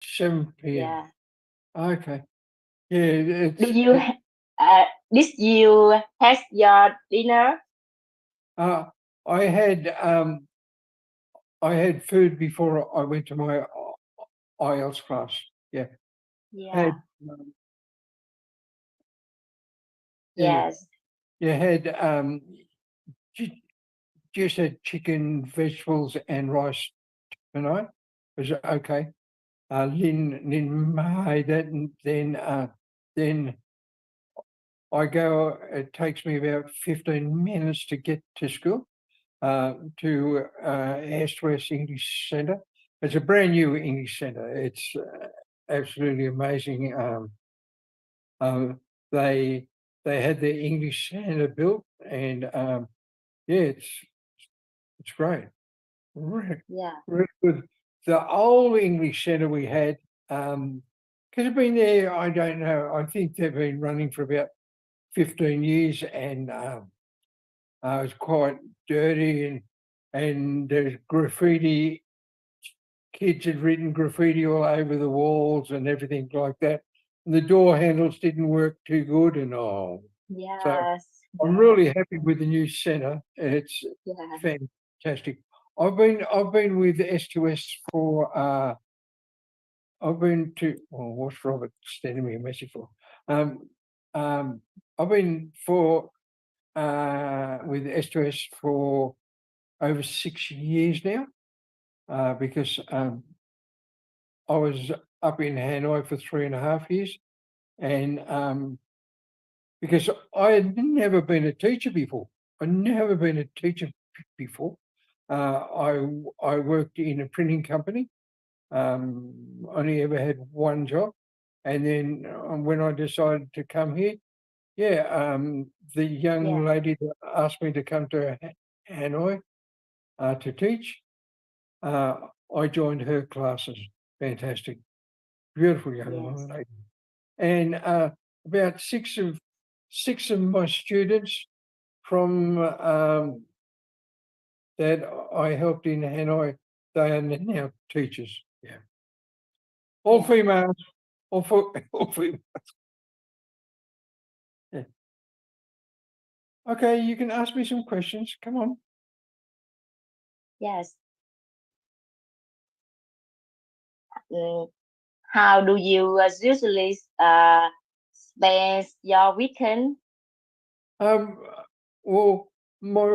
7 p.m. Yeah. Okay. Yeah, Do it's you did you have your dinner? uh, I had I had food before I went to my IELTS class. Yeah, had Yeah. um, yeah, Yes. you had ju- just had chicken, vegetables, and rice tonight. Was it okay? Lynn made that, and then I go. It takes me about 15 minutes to get to school. To East West English Centre. It's a brand new English centre. It's absolutely amazing. Um, they they had the English Centre built, and yeah, it's great. Really, Yeah. really good. The old English Centre we had, because I've been there, I don't know. I think they've been running for about 15 years, and it's quite dirty, and there's graffiti. Kids had written graffiti all over the walls and everything like that. And the door handles didn't work too good, and so Yes. I'm really happy with the new centre. It's Yeah. fantastic. I've been with S2S for I've been to what's Robert sending me a message for? Um um I've been for with S2S for over 6 years now, because I was up in Hanoi for 3.5 years, and because I had never been a teacher before. I'd never been a teacher before. I worked in a printing company. Only ever had one job, and then when I decided to come here, yeah, the young Yeah. lady that asked me to come to Hanoi to teach, uh, I joined her classes. Fantastic, beautiful young Yes. lady. And about six of my students from that I helped in Hanoi, they are now teachers. Yeah, all Yeah. females, all female. Yeah. Okay, you can ask me some questions. Come on. Yes. Mm, how do you usually spend your weekend? Um, well, my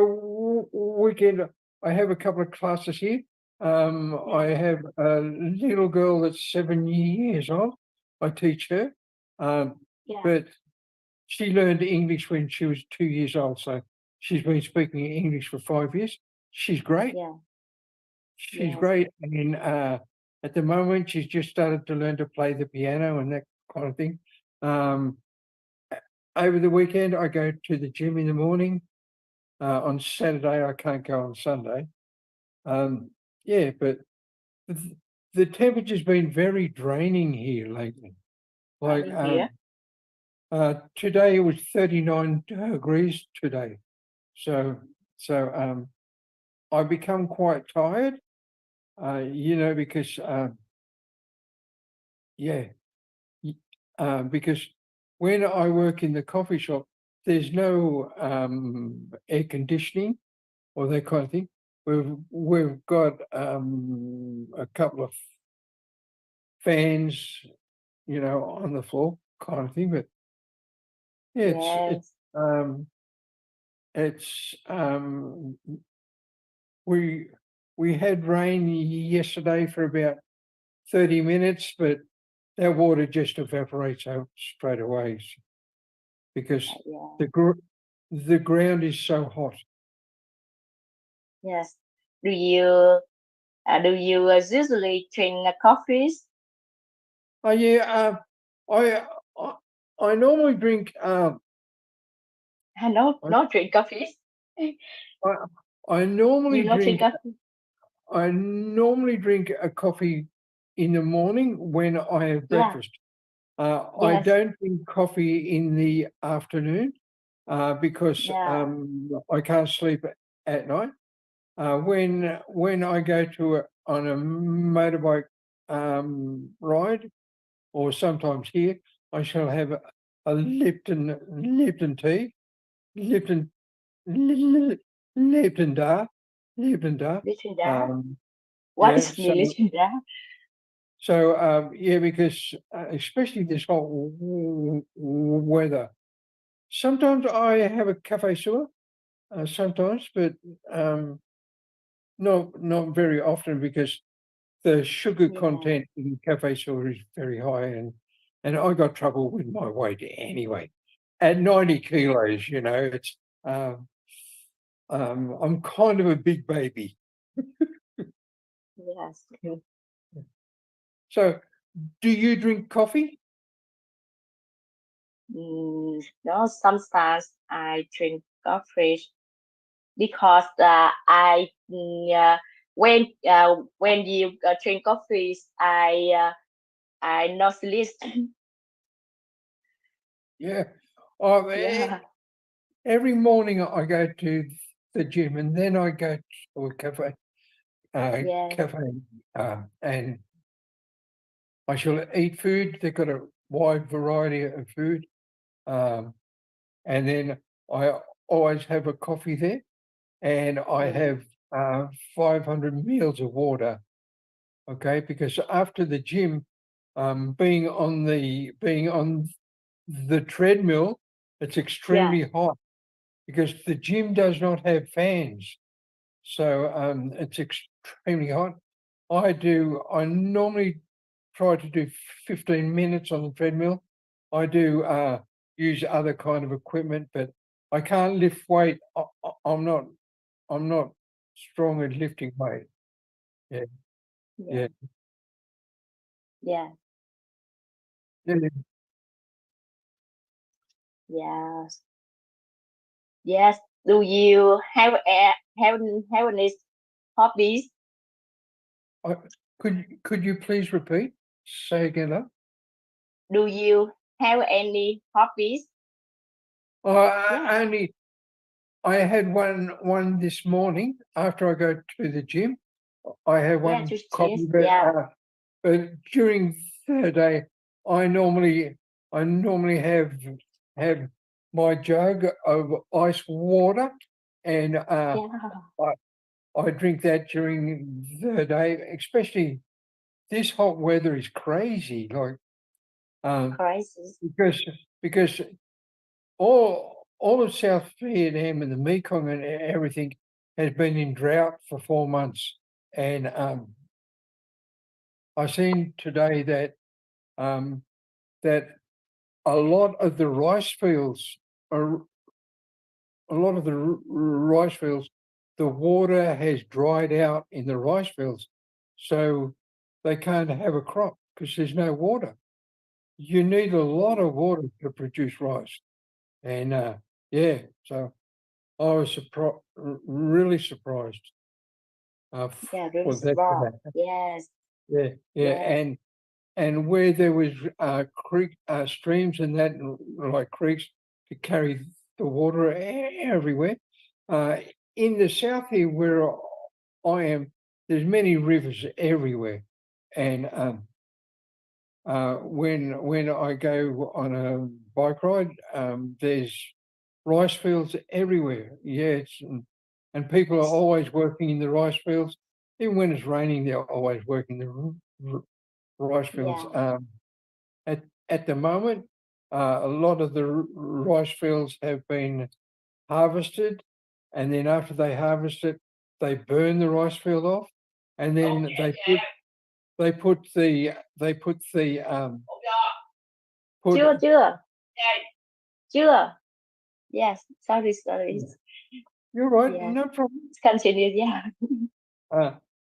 weekend, I have a couple of classes here. I Yeah. have a little girl that's 7 years old. I teach her, um, Yeah. but she learned English when she was 2 years old. So she's been speaking English for 5 years. She's great. Yeah. She's Yes. great, and at the moment, she's just started to learn to play the piano and that kind of thing. Um, Over the weekend, I go to the gym in the morning. On Saturday, I can't go on Sunday. Um, yeah, but the, the temperature's been very draining here lately. Like Running here. today, it was 39 degrees today. So, so I become quite tired. Because yeah, y- because when I work in the coffee shop, there's no air conditioning or that kind of thing. We've got a couple of fans, on the floor kind of thing. But yeah, Yes. um it's we we had rain yesterday for about 30 minutes, but that water just evaporates out straight away because Yeah. the ground is so hot. Yes. Do you usually drink coffees? Oh yeah, I I, I normally drink No, I, not drink coffees. I I normally You not drink drink coffee? I normally drink a coffee in the morning when I have Yeah. breakfast. I Yes. don't drink coffee in the afternoon because Yeah. I can't sleep at night. When I go on a motorbike ride, or sometimes here, I shall have a Lipton tea, Lipton Lipton da, Little da. What yeah, is mean little da? yeah, because especially this hot weather, sometimes I have a cafe soda, sometimes, but not very often because the sugar Yeah. content in cafe soda is very high, and I got trouble with my weight anyway. At 90 kilos, it's I'm kind of a big baby. Yes. So, do you drink coffee? No, sometimes I drink coffee because when you drink coffee, I not sleep. Yeah. Oh, Yeah. every morning I go to the gym and then I go to a Yes. cafe, and I shall eat food. They've got a wide variety of food, and then I always have a coffee there, and I have 500 mils of water. Okay, because after the gym, being on the treadmill, it's Yeah. extremely hot because the gym does not have fans. So it's extremely hot. I normally try to do 15 minutes on the treadmill. I do use other kind of equipment, but I can't lift weight. I'm not strong at lifting weight. Yeah, Yeah. yeah, Yeah. yeah. Yes. Yes. Do you have any hobbies? I, could you please repeat? Say again, love? Do you have any hobbies? Oh, Yes. I had one this morning after I go to the gym. I have Yeah, one just coffee, cheese. Yeah. but during the day, I normally have my jug of ice water, and Yeah. I drink that during the day. Especially this hot weather is crazy, like Crisis. because all of South Vietnam and the Mekong and everything has been in drought for 4 months, and I seen today that a lot of the rice fields are a lot of the rice fields, the water has dried out in the rice fields, so they can't have a crop because there's no water. You need a lot of water to produce rice, and yeah, so I was really surprised Yeah, really for small. that. Yes. Yeah, yeah, Yes. and where there was creek streams and that, like creeks to carry the water everywhere. Uh, in the south here, where I am, there's many rivers everywhere, and when I go on a bike ride, there's rice fields everywhere. Yeah, and people are always working in the rice fields. Even when it's raining, they're always working the rice fields. Yeah. At the moment, a lot of the rice fields have been harvested, and then after they harvest it, they burn the rice field off, and then they put the put Chưa, chưa. Chưa. Yes. Sorry, sorry. you're right, Yes. no problem. Continue. Yeah.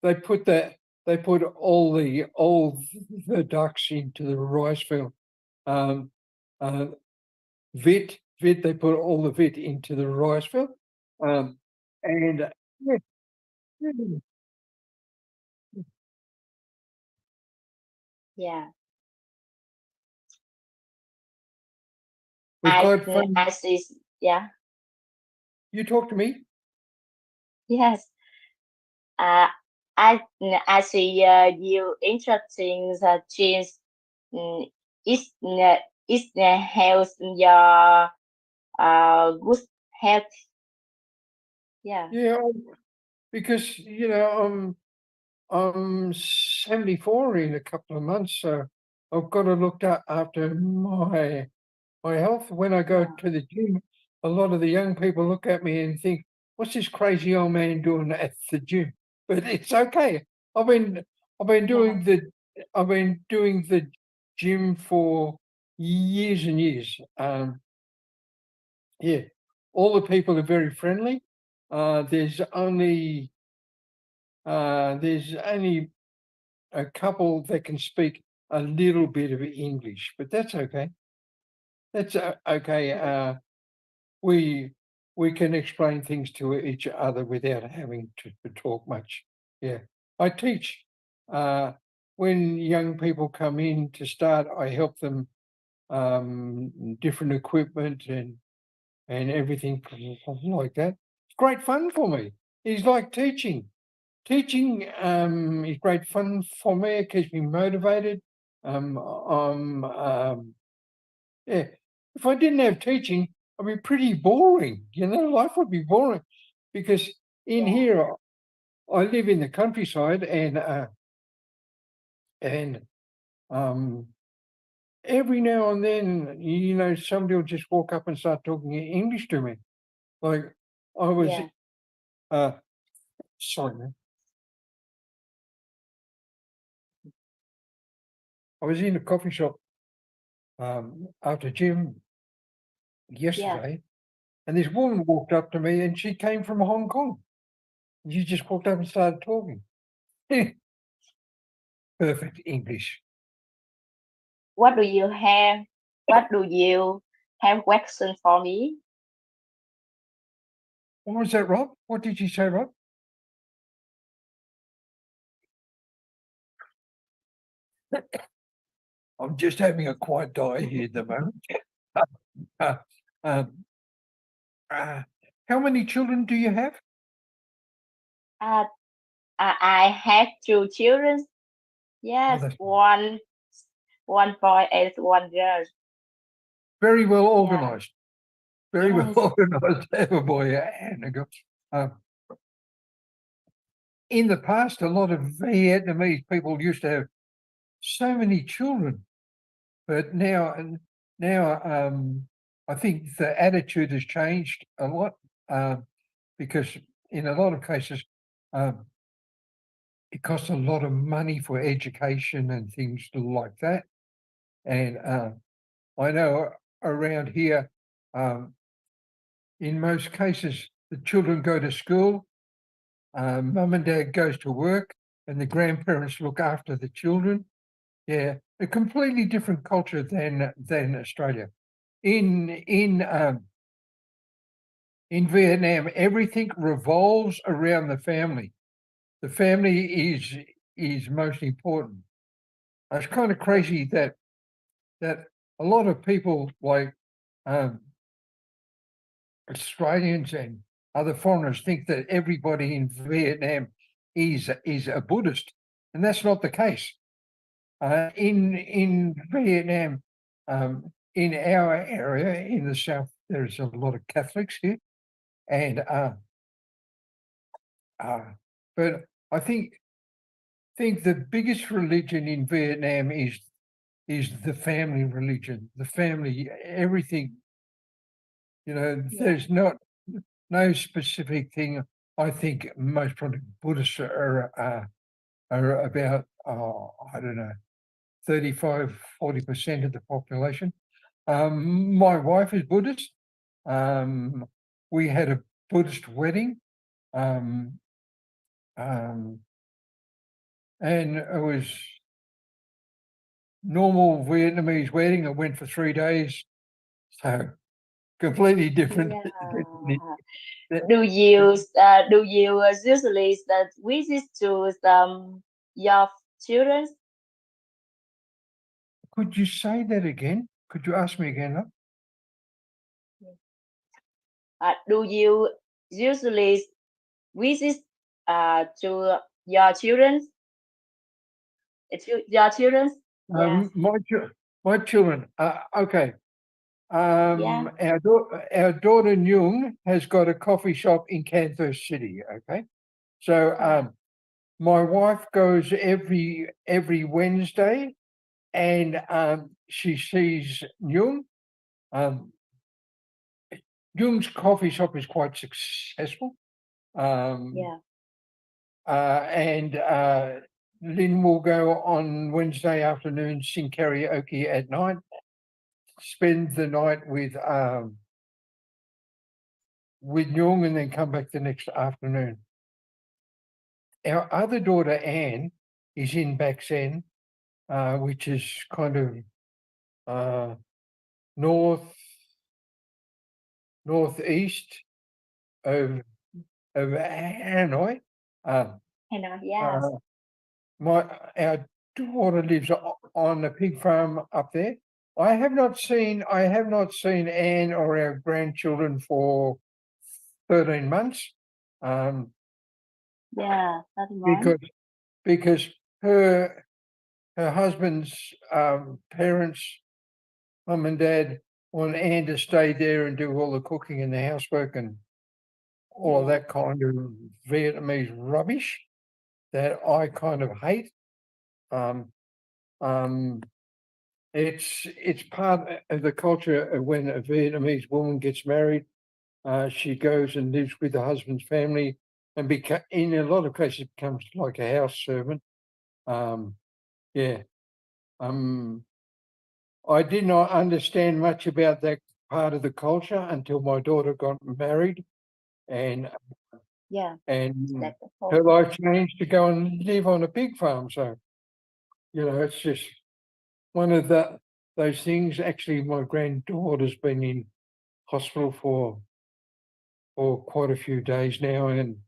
They put all the ducks into the rice field. Um, uh, vit, they put all the vit into the rice field. And yeah, yeah, Yeah. it's quite fun. I see. Yeah. You talk to me. Yes. Uh, I see you interesting change. Mm, it helps your good health. Yeah, Yeah, because I'm 74 in a couple of months, so I've got to look after my health. When I go yeah, to the gym, a lot of the young people look at me and think, "What's this crazy old man doing at the gym?" But it's okay. I've been I've been yeah, doing the I've been doing the gym for years and years. Yeah, all the people are very friendly. There's only a couple that can speak a little bit of English, but that's okay. That's okay. We we can explain things to each other without having to talk much. Yeah, I teach. When young people come in to start, I help them different equipment and everything like that. It's great fun for me. It's like teaching. Teaching is great fun for me. It keeps me motivated. I'm yeah. If I didn't have teaching, I'd be pretty boring. Life would be boring because in yeah, here I live in the countryside and um every now and then somebody will just walk up and start talking English to me. Like I was yeah, uh sorry man. I was in a coffee shop after gym yeah. yesterday, and this woman walked up to me and she came from Hong Kong. You just walked up and started talking. Perfect English. What do you have? What do you have question for me? What was that, Rob? What did you say, Rob? I'm just having a quiet die here at the moment. Uh, um, how many children do you have? Uh, I have two children. Oh, Yes, that's one boy and one girl. very well Yeah, organised. Very well yes, organised to have a boy and a girl. Um, in the past, a lot of Vietnamese people used to have so many children, but now I think the attitude has changed a lot because in a lot of cases um, it costs a lot of money for education and things like that. And I know around here, um, in most cases, the children go to school, mum and dad goes to work, and the grandparents look after the children. Yeah, a completely different culture than Australia. In in Vietnam, everything revolves around the family. The family is most important. It's kind of crazy that a lot of people like um, Australians and other foreigners think that everybody in Vietnam is a Buddhist, and that's not the case. In Vietnam, in our area in the south, there's a lot of Catholics here, and uh, but I think the biggest religion in Vietnam is the family religion, the family, everything. yeah, There's no specific thing. I think most probably Buddhists are about I don't know 35-40% of the population. My wife is Buddhist. Um, we had a Buddhist wedding, um, um, and it was normal Vietnamese wedding. It went for 3 days, so completely different. yeah. Do you usually visit to your children? Could you say that again? Could you ask me again? Love? Do you usually visit to your children? It's your children? Yes. My children. Okay. Yeah. Our daughter Nyung has got a coffee shop in Kansas City. Okay, so my wife goes every Wednesday, and she sees Nyung. Nyung's coffee shop is quite successful. Yeah. And Lynn will go on Wednesday afternoon, sing karaoke at night, spend the night with Nyung, and then come back the next afternoon. Our other daughter Anne is in Baksen, which is kind of northeast of Hanoi. Hello. Yes. Our daughter lives on a pig farm up there. I have not seen Anne or our grandchildren for 13 months. Yeah, 13 months. Because her husband's parents, mum and dad, want Anne to stay there and do all the cooking and the housework and all of that kind of Vietnamese rubbish that I kind of hate. It's part of the culture of when a Vietnamese woman gets married. She goes and lives with the husband's family, and in a lot of cases becomes like a house servant. Yeah. I did not understand much about that part of the culture until my daughter got married, and her life changed to go and live on a pig farm. So, it's just one of those things. Actually, my granddaughter's been in hospital for quite a few days now, and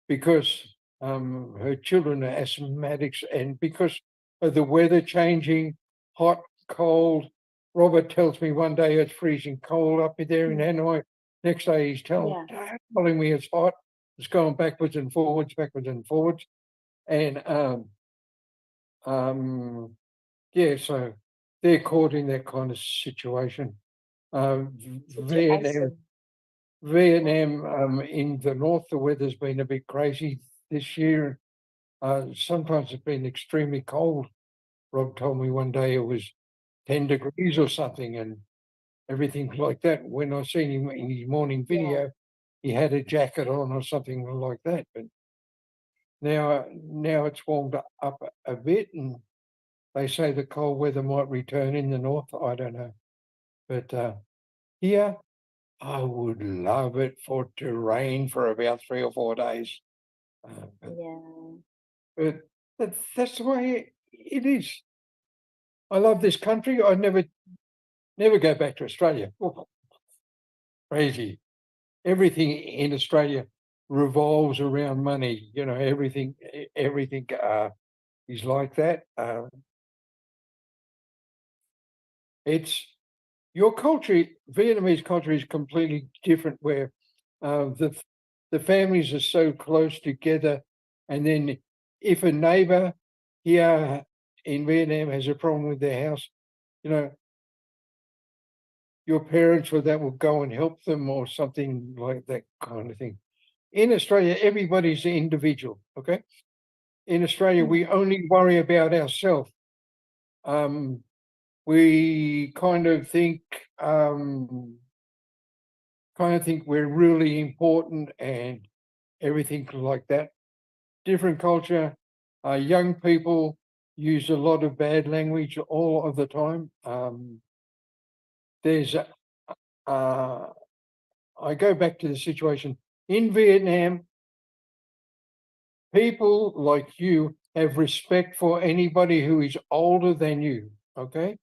because her children are asthmatics, and because of the weather changing, hot, cold. Robert tells me one day it's freezing cold up there in Hanoi. Next day he's telling me it's hot. It's going backwards and forwards. And so they're caught in that kind of situation. Vietnam, in the north, the weather's been a bit crazy this year. Sometimes it's been extremely cold. Rob told me one day it was 10 degrees or something and everything like that. When I seen him in his morning video, he had a jacket on or something like that. But now it's warmed up a bit, and they say the cold weather might return in the north. I don't know. But here, I would love it for it to rain for about 3 or 4 days. But that's the way it is. I love this country. I'd never go back to Australia. Oh, crazy. Everything in Australia revolves around money. Everything is like that. It's your culture. Vietnamese culture is completely different, where the families are so close together, and then if a neighbor here in Vietnam has a problem with their house, your parents or that will go and help them or something like that kind of thing. In Australia, everybody's an individual, okay? In Australia, we only worry about ourselves. We kind of think we're really important and everything like that. Different culture. Young people use a lot of bad language all of the time. I go back to the situation in Vietnam. People like you have respect for anybody who is older than you. Okay.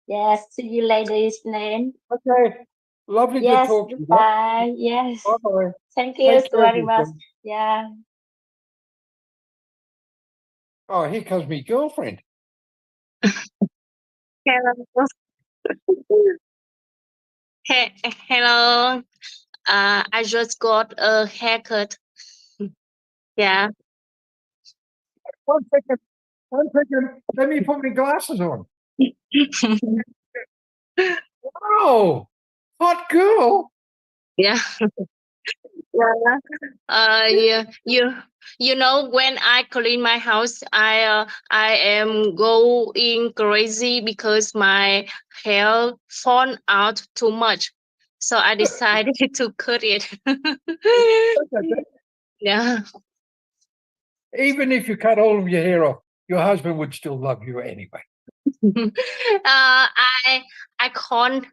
Yes. See you ladies then. Okay. Lovely to talk to you. Bye. Yes. Bye-bye. Thank you very much. Yeah. Oh, here comes my girlfriend. Hello. Hello. I just got a haircut. Yeah. 1 second, 1 second. Let me put my glasses on. Oh, hot girl. Yeah. Yeah. Yeah. You know, when I clean my house, I am going crazy because my hair fall out too much. So I decided to cut it. Yeah. Even if you cut all of your hair off, your husband would still love you anyway. I can't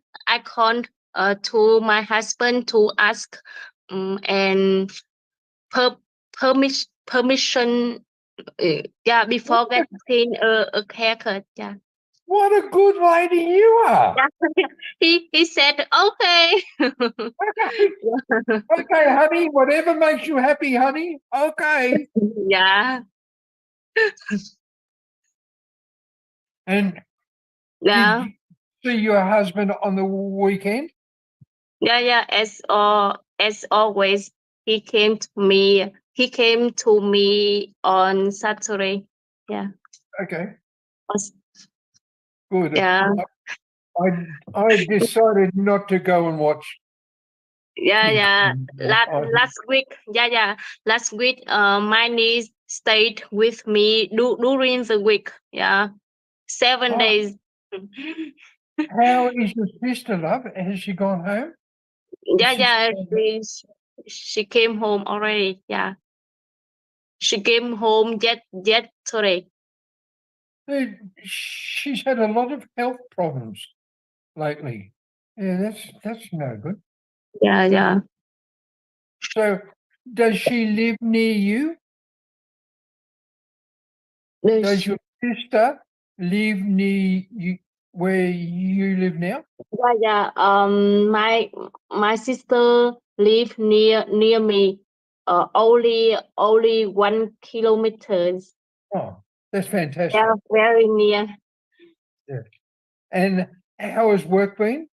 to my husband to ask and permission yeah before getting a haircut. Yeah. What a good lady you are. Yeah. He said okay. Okay, honey, whatever makes you happy, honey. Okay. Yeah. And did Yeah. you see your husband on the weekend? Yeah. As always, he came to me. He came to me on Saturday. Yeah. Okay, Was- good. Yeah. I decided not to go and watch. Yeah. I- Last week, last week, my niece stayed with me during the week. Yeah, 7 Oh, days. how is your sister, love? Has she gone home? Yeah. She came home already. Yeah, she came home yesterday. She's had a lot of health problems lately. Yeah, that's no good. Yeah. So, does she live near you? Does your sister live near you where you live now? Yeah. My sister live near me. Only 1 kilometers. Oh, that's fantastic. Yeah, very near. Yeah. And how has work been?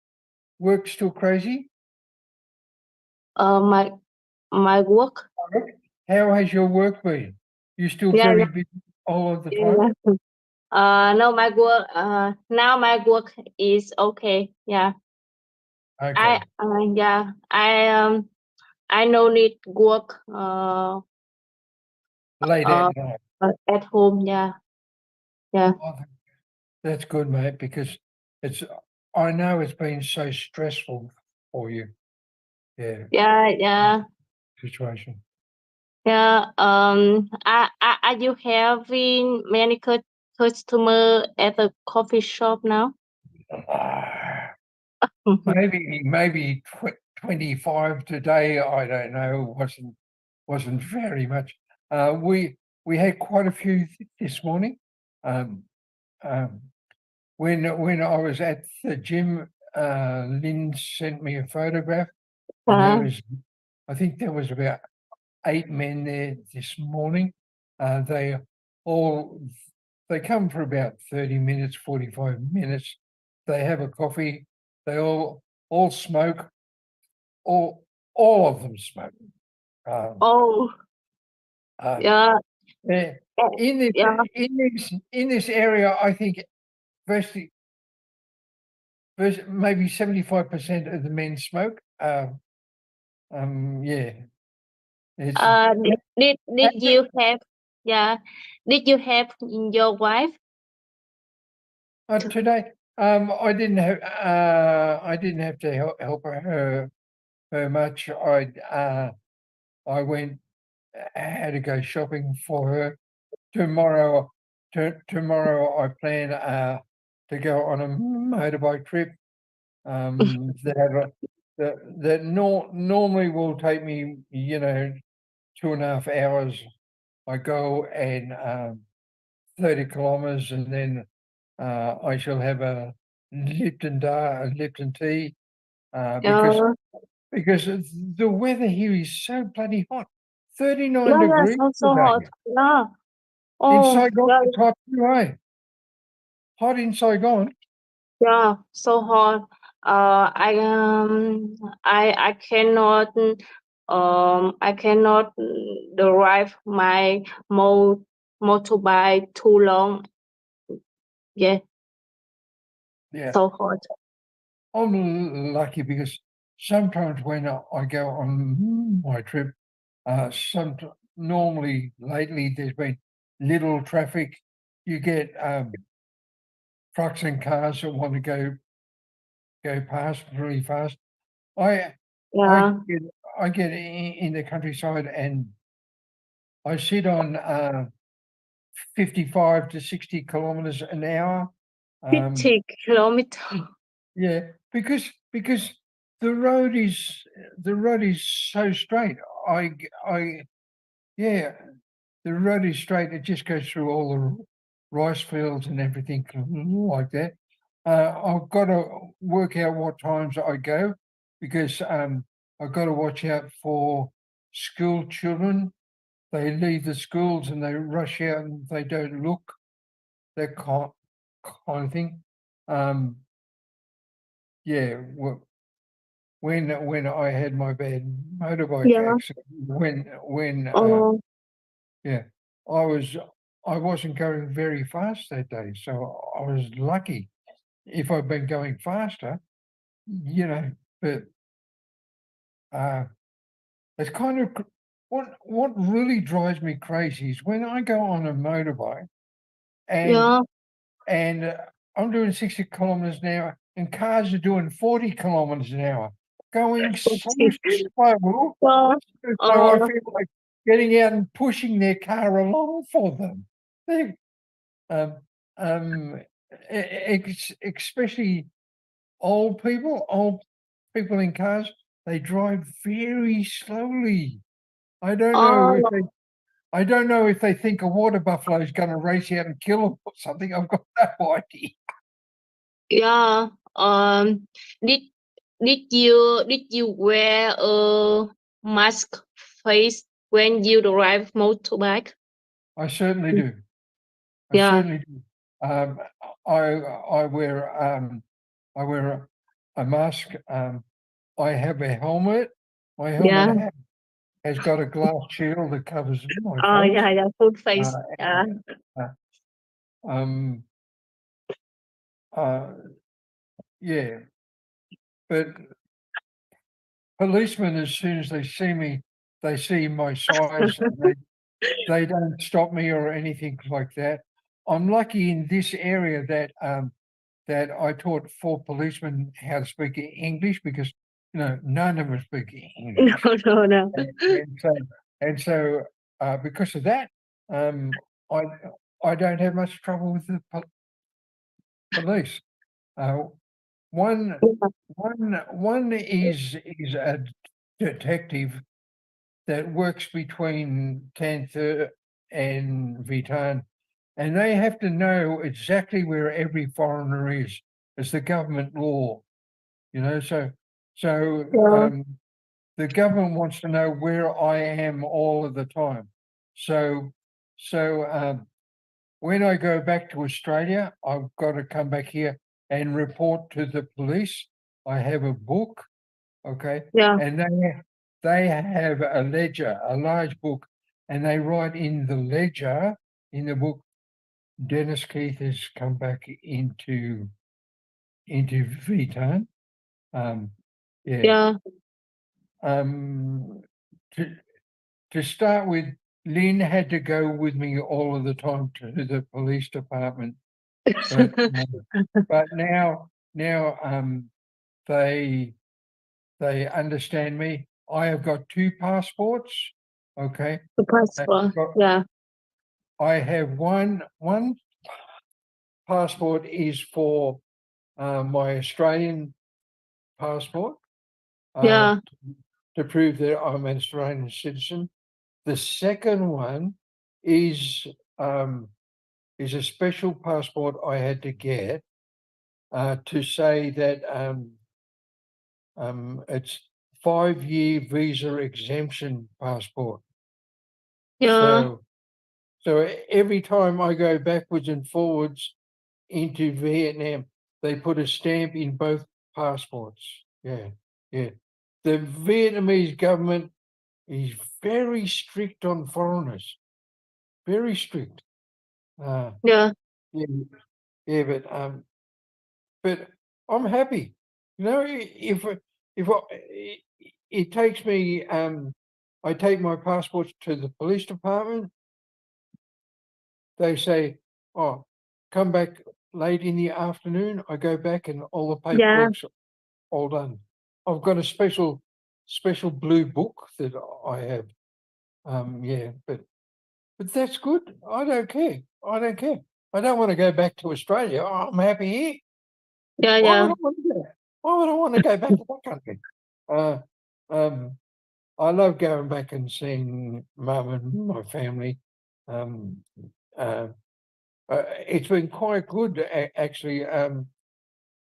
Work still crazy? My work. How has your work been? You still Yeah. very busy all of the time? No, my work. Now my work is okay. Yeah. Okay. I no need work. Late at night. At home. Yeah. I think that's good, mate, because I know it's been so stressful for you. Yeah, Yeah. situation. Yeah. Are you having many customer at the coffee shop now? Maybe 25 today. I don't know. Wasn't very much. We had quite a few this morning. When I was at the gym, Lynn sent me a photograph, and I think there was about 8 men there this morning. They come for about 30 minutes, 45 minutes. They have a coffee. They all smoke. All of them smoke. Oh. Yeah. In this area, I think firstly, maybe 75% of the men smoke. Yeah. Did you have did you have your wife Today, I didn't have to help her much. I went had to go shopping for her. Tomorrow I plan to go on a motorbike trip. That normally will take me, 2.5 hours. I go and 30 kilometers, and then I shall have a Lipton tea, because the weather here is so bloody hot. 39 degrees so hot. today. Yeah. In Oh, Saigon, it's hot too, eh? Hot in Saigon. yeah, so hot. I cannot drive my motorbike too long. Yeah, Yeah, so hard. I'm lucky because sometimes when I go on my trip, normally lately there's been little traffic. You get trucks and cars that want to go past really fast. I Yeah, I get in the countryside and I sit on 55 to 60 kilometers an hour. 50 kilometers. Yeah, because the road is so straight. Yeah, the road is straight. It just goes through all the rice fields and everything like that. I've got to work out what times I go because I've got to watch out for school children. They leave the schools and they rush out and they don't look, that kind of thing. Yeah, when I had my bad motorbike Yeah. accident, when Oh, yeah, I wasn't going very fast that day, so I was lucky. If I'd been going faster, but it's kind of what really drives me crazy is when I go on a motorbike and yeah. I'm doing 60 kilometers an hour and cars are doing 40 kilometers an hour, going so slow. So, So I uh, feel like getting out and pushing their car along for them. They, um, especially old people in cars, they drive very slowly. I don't know if uh, they I don't know if they think a water buffalo is going to race out and kill them or something. I've got no idea. yeah. Did you wear a mask face when you drive motorbike? I certainly do. I Yeah, certainly do. I wear a mask. I have a helmet. My helmet yeah. has got a glass shield that covers my Oh, face. yeah, yeah. Full Uh, face. Yeah, uh, um, uh, yeah, but policemen, as soon as they see me, they see my size. They don't stop me or anything like that. I'm lucky in this area that I taught 4 policemen how to speak English because none of them speak English, no, no, no. and so because of that, I I don't have much trouble with the police. Uh, one one is a detective that works between Cancer and Vitan, and they have to know exactly where every foreigner is. It's the government law, so Yeah, the government wants to know where I am all of the time. So when I go back to Australia, I've got to come back here and report to the police. I have a book, okay, yeah, and they have a ledger, a large book, and they write in the ledger in the book, Dennis Keith has come back into Vitan. Yeah. yeah. To to start with, Lynn had to go with me all of the time to the police department, but now they understand me. I have got 2 passports, okay? The And passport. Yeah, I have one passport is for my Australian passport yeah, to prove that I'm an Australian citizen. The second one is a special passport I had to get to say that it's 5-year visa exemption passport. yeah. So every time I go backwards and forwards into Vietnam, they put a stamp in both passports. Yeah, yeah. The Vietnamese government is very strict on foreigners. Very strict. Yeah. Yeah, yeah, but I'm happy. You know, if it takes me, I take my passports to the police department. They say, "Oh, come back late in the afternoon." I go back and all the Yeah. paperwork's all done. I've got a special blue book that I have. Yeah, but that's good. I don't care. I don't care. I don't want to go back to Australia. I'm happy here. Yeah. Why Yeah. would I want to do that? Why would I want to go back to that country? I love going back and seeing mum and my family. It's been quite good actually.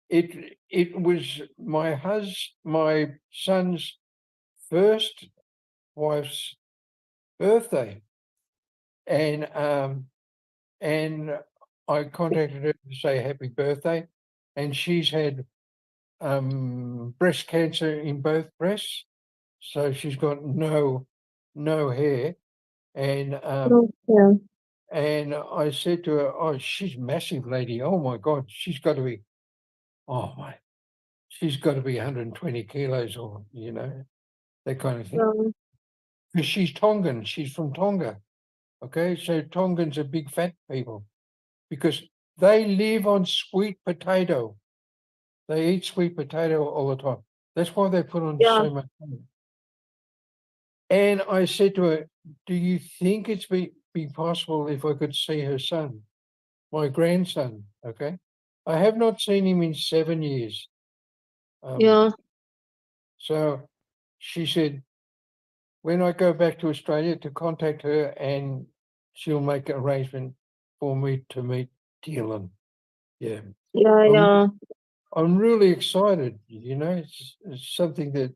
It was my son's first wife's birthday, and I contacted her to say happy birthday, and she's had breast cancer in both breasts, so she's got no hair, and Yeah. and I said to her, "Oh, she's a massive lady. Oh my God, she's got to be, oh my, she's got to be 120 kilos, or that kind of thing." Yeah. Because she's Tongan, she's from Tonga. Okay, so Tongans are big fat people because they live on sweet potato. They eat sweet potato all the time. That's why they put on Yeah. so much weight. And I said to her, "Do you think it's be possible if I could see her son, my grandson?" Okay, I have not seen him in 7 years. Yeah. So she said, when I go back to Australia, to contact her, and she'll make an arrangement for me to meet Dylan. Yeah, Yeah. Yeah. I'm really excited. It's something that,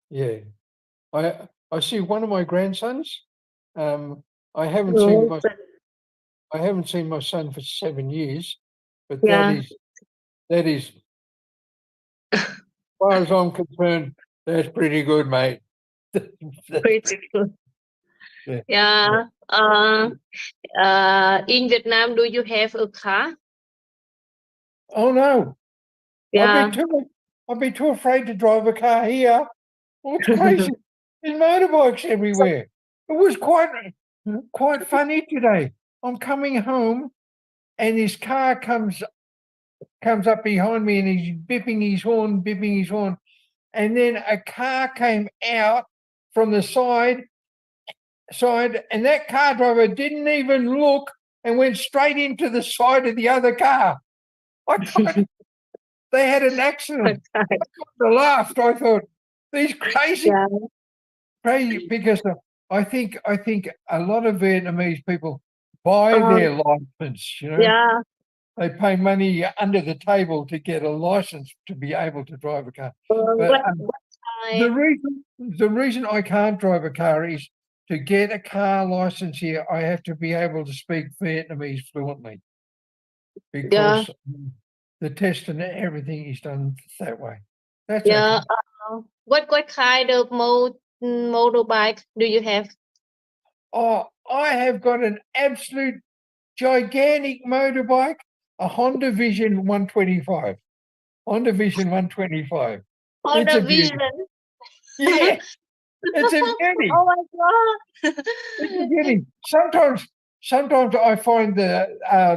yeah. I see one of my grandsons. I haven't seen No, my but I haven't seen my son for 7 years, but yeah. that is, as far as I'm concerned, that's pretty good, mate. Pretty good. Yeah. Yeah. In Vietnam, do you have a car? Oh no, Yeah. I'd be too afraid to drive a car here. Well, it's crazy. There's motorbikes everywhere. It was quite funny today. I'm coming home, and this car comes up behind me, and he's bipping his horn, and then a car came out from the side, and that car driver didn't even look and went straight into the side of the other car. They had an accident. I laughed. I thought, these crazy, Yeah. because I think a lot of Vietnamese people buy their license. Yeah. They pay money under the table to get a license to be able to drive a car. But What the reason I can't drive a car is, to get a car license here, I have to be able to speak Vietnamese fluently, because the test and everything is done that way. That's Yeah. okay. What kind of motorbike do you have? Oh, I have got an absolute gigantic motorbike, a Honda Vision 125. Honda Vision 125. It's Honda a beauty. Vision. Yeah, it's a beauty. Oh my God. It's a beauty. Sometimes I find the